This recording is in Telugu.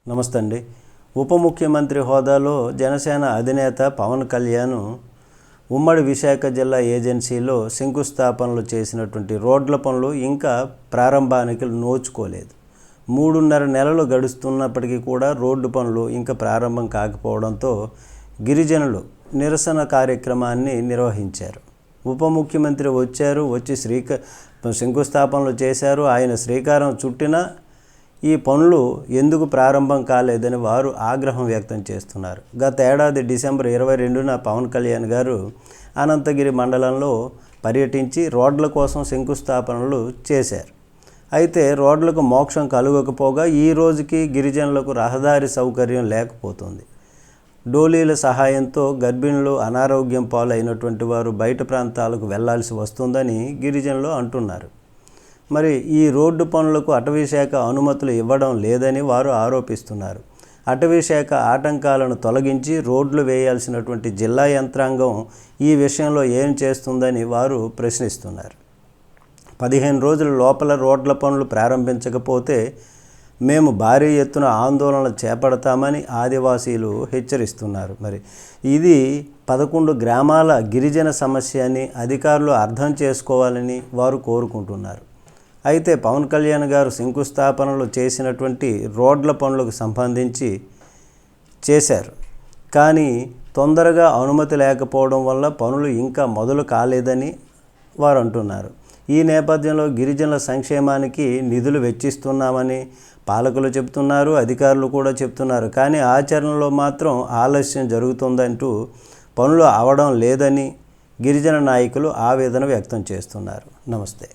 నమస్తే అండి. ఉప ముఖ్యమంత్రి హోదాలో జనసేన అధినేత పవన్ కళ్యాణ్ ఉమ్మడి విశాఖ జిల్లా ఏజెన్సీలో శంకుస్థాపనలు చేసినటువంటి రోడ్ల పనులు ఇంకా ప్రారంభానికి నోచుకోలేదు. 3.5 నెలలు గడుస్తున్నప్పటికీ కూడా రోడ్డు పనులు ఇంకా ప్రారంభం కాకపోవడంతో గిరిజనులు నిరసన కార్యక్రమాన్ని నిర్వహించారు. ఉప ముఖ్యమంత్రి వచ్చి శంకుస్థాపనలు చేశారు. ఆయన శ్రీకారం చుట్టినా ఈ పనులు ఎందుకు ప్రారంభం కాలేదని వారు ఆగ్రహం వ్యక్తం చేస్తున్నారు. గత ఏడాది డిసెంబర్ 22న పవన్ కళ్యాణ్ గారు అనంతగిరి మండలంలో పర్యటించి రోడ్ల కోసం శంకుస్థాపనలు చేశారు. అయితే రోడ్లకు మోక్షం కలుగకపోగా ఈ రోజుకి గిరిజనులకు రహదారి సౌకర్యం లేకపోతుంది. డోలీల సహాయంతో గర్భిణులు అనారోగ్యం పాలైనటువంటి వారు బయట ప్రాంతాలకు వెళ్లాల్సి వస్తుందని గిరిజనులు అంటున్నారు. మరి ఈ రోడ్డు పనులకు అటవీశాఖ అనుమతులు ఇవ్వడం లేదని వారు ఆరోపిస్తున్నారు. అటవీశాఖ ఆటంకాలను తొలగించి రోడ్లు వేయాల్సినటువంటి జిల్లా యంత్రాంగం ఈ విషయంలో ఏం చేస్తుందని వారు ప్రశ్నిస్తున్నారు. 15 రోజుల లోపల రోడ్ల పనులు ప్రారంభించకపోతే మేము భారీ ఎత్తున ఆందోళనలు చేపడతామని ఆదివాసీలు హెచ్చరిస్తున్నారు. మరి ఇది 11 గ్రామాల గిరిజన సమస్య అని అధికారులు అర్థం చేసుకోవాలని వారు కోరుకుంటున్నారు. అయితే పవన్ కళ్యాణ్ గారు శంకుస్థాపనలు చేసినటువంటి రోడ్ల పనులకు సంబంధించి చేశారు, కానీ తొందరగా అనుమతి లేకపోవడం వల్ల పనులు ఇంకా మొదలు కాలేదని వారు అంటున్నారు. ఈ నేపథ్యంలో గిరిజనుల సంక్షేమానికి నిధులు వెచ్చిస్తున్నామని పాలకులు చెబుతున్నారు, అధికారులు కూడా చెప్తున్నారు. కానీ ఆచరణలో మాత్రం ఆలస్యం జరుగుతుందంటూ పనులు అవడం లేదని గిరిజన నాయకులు ఆవేదన వ్యక్తం చేస్తున్నారు. నమస్తే.